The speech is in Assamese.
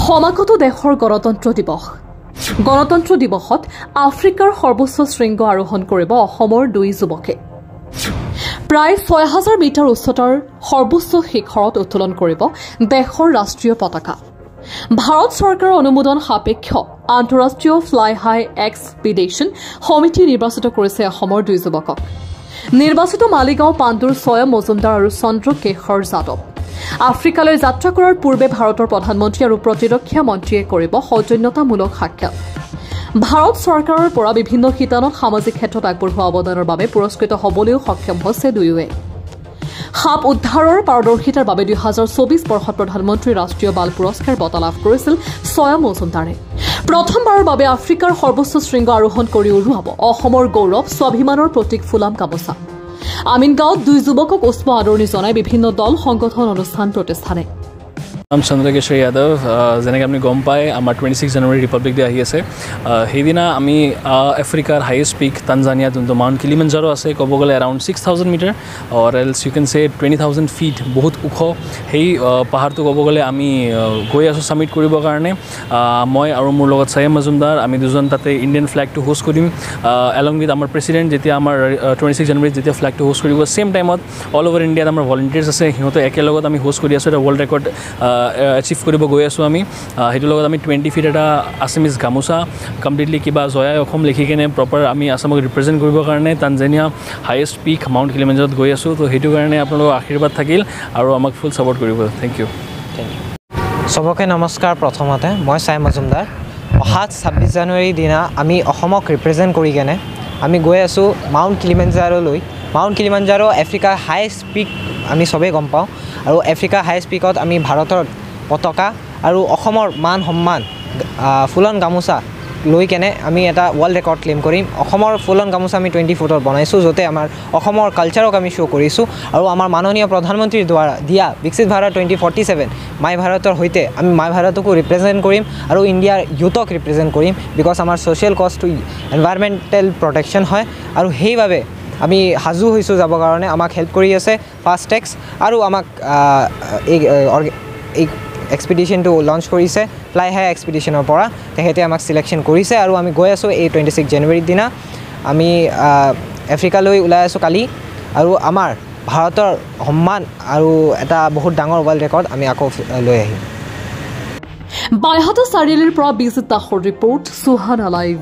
সমাগত দেশৰ গণতন্ত্ৰ দিৱস গণতন্ত্ৰ দিৱসত আফ্ৰিকাৰ সৰ্বোচ্চ শৃংগ আৰোহণ কৰিব অসমৰ দুই যুৱকে প্ৰায় ৬০০০ মিটাৰ উচ্চতাৰ সৰ্বোচ্চ শিখৰত উত্তোলন কৰিব দেশৰ ৰাষ্ট্ৰীয় পতাকা ভাৰত চৰকাৰৰ অনুমোদন সাপেক্ষ আন্তঃৰাষ্ট্ৰীয় ফ্লাই হাই এক্সপিডিশ্যন সমিতি নিৰ্বাচিত কৰিছে অসমৰ দুই যুৱকক নিৰ্বাচিত মালিগাঁও পাণ্ডুৰ ছয় মজুমদাৰ আৰু চন্দ্ৰকেশৰ যাদৱ আফ্ৰিকালৈ যাত্ৰা কৰাৰ পূৰ্বে ভাৰতৰ প্ৰধানমন্ত্ৰী আৰু প্ৰতিৰক্ষা মন্ত্ৰীয়ে কৰিব সৌজন্যতামূলক সাক্ষাৎ ভাৰত চৰকাৰৰ পৰা বিভিন্ন শিতানত সামাজিক ক্ষেত্ৰত আগবঢ়োৱা অৱদানৰ বাবে পুৰস্কৃত হ'বলৈও সক্ষম হৈছে দুয়োৱে সাপ উদ্ধাৰৰ পাৰদৰ্শিতাৰ বাবে ২০২৪ বৰ্ষত প্ৰধানমন্ত্ৰী ৰাষ্ট্ৰীয় বাল পুৰস্কাৰ বঁটা লাভ কৰিছিল ছয় মজুমদাৰে প্ৰথমবাৰৰ বাবে আফ্ৰিকাৰ সৰ্বোচ্চ শৃংগ আৰোহণ কৰি উৰুৱাব অসমৰ গৌৰৱ স্বাভিমানৰ প্ৰতীক ফুলাম গামোচা আমিনগাঁৱত দুই যুৱকক উষ্ম আদৰণি জনাই বিভিন্ন দল সংগঠন অনুষ্ঠান প্ৰতিষ্ঠানে I'm Chandrakeshwar Yadav. যেনেকৈ আপুনি গম পায় আমাৰ 26 জানুৱাৰী ৰিপাব্লিক ডে আহি আছে সেইদিনা আমি আফ্ৰিকাৰ হাইয়েষ্ট পিক তানজানিয়া যোনটো মাউণ্ট কিলিমাঞ্জাৰো আছে ক'ব গ'লে এৰাউণ্ড 6000 মিটাৰ অৰ এলছ ইউ কেন চে 20000 ফিট বহুত ওখ সেই পাহাৰটো ক'ব গ'লে আমি গৈ আছোঁ ছামিট কৰিবৰ কাৰণে মই আৰু মোৰ লগত ছায়েম মজুমদাৰ আমি দুজন তাতে ইণ্ডিয়ান ফ্লেগটো হোষ্ট কৰিম এলং উইথ আমাৰ প্ৰেচিডেণ্ট যেতিয়া আমাৰ 26 জানুৱাৰীত যেতিয়া ফ্লেগটো হোষ্ট কৰিব ছেম টাইমত অল অভাৰ ইণ্ডিয়াত আমাৰ ভলেণ্টিয়াৰ্ছ আছে সিহঁতে একেলগত আমি হোষ্ট কৰি আছোঁ এটা ৱৰ্ল্ড ৰেকৰ্ড এচিভ কৰিব গৈ আছোঁ আমি সেইটো লগত আমি 20 ফিট এটা আছামিজ গামোচা কমপ্লিটলি কিবা জয়াই অসম লিখি কেনে প্ৰপাৰ আমি আছামক ৰিপ্ৰেজেণ্ট কৰিবৰ কাৰণে তানজানিয়া হাইয়েষ্ট পিক মাউণ্ট কিলিমাঞ্জাৰত গৈ আছোঁ তো সেইটো কাৰণে আপোনালোকৰ আশীৰ্বাদ থাকিল আৰু আমাক ফুল ছাপোৰ্ট কৰিব থেংক ইউ সবকে নমস্কাৰ প্ৰথমতে মই ছায়েম মজুমদাৰ অহা 26 জানুৱাৰীৰ দিনা আমি অসমক ৰিপ্ৰেজেণ্ট কৰি কেনে আমি গৈ আছোঁ মাউণ্ট কিলিমাঞ্জাৰোলৈ মাউণ্ট কিলিমাঞ্জাৰো আফ্ৰিকাৰ হাইয়েষ্ট পিক আমি সবেই গম পাওঁ আৰু আফ্ৰিকাৰ হাইয়েষ্ট পিকত আমি ভাৰতৰ পতাকা আৰু অসমৰ মান সন্মান ফুলন গামোচা লৈ কেনে আমি এটা ৱৰ্ল্ড ৰেকৰ্ড ক্লেইম কৰিম অসমৰ ফুলন গামোচা আমি 20 ফুটৰ বনাইছোঁ য'তে আমাৰ অসমৰ কালচাৰক আমি শ্ব' কৰিছোঁ আৰু আমাৰ মাননীয় প্ৰধানমন্ত্ৰীৰ দ্বাৰা দিয়া বিকশিত ভাৰত 2047 মাই ভাৰতৰ সৈতে আমি মাই ভাৰতকো ৰিপ্ৰেজেণ্ট কৰিম আৰু ইণ্ডিয়াৰ ইউথক ৰিপ্ৰেজেণ্ট কৰিম বিকজ আমাৰ ছ'চিয়েল কজটো এনভাইৰমেণ্টেল প্ৰটেকশ্যন হয় আৰু সেইবাবে আমি সাজু হৈছোঁ যাবৰ কাৰণে আমাক হেল্প কৰি আছে ফাষ্টেক্স আৰু আমাক এই এক্সপিডিশ্যনটো লঞ্চ কৰিছে ফ্লাই হাই এক্সপিডিশ্যনৰ পৰা তেখেতে আমাক চিলেকশ্যন কৰিছে আৰু আমি গৈ আছোঁ এই 26 জানুৱাৰীৰ দিনা আমি আফ্ৰিকালৈ ওলাই আছোঁ কালি আৰু আমাৰ ভাৰতৰ সন্মান আৰু এটা বহুত ডাঙৰ ৱৰ্ল্ড ৰেকৰ্ড আমি আকৌ লৈ আহিম বাইহাটা চাৰিআলিৰ পৰা বিজিত দাসৰ ৰিপৰ্ট সুহানা লাইভ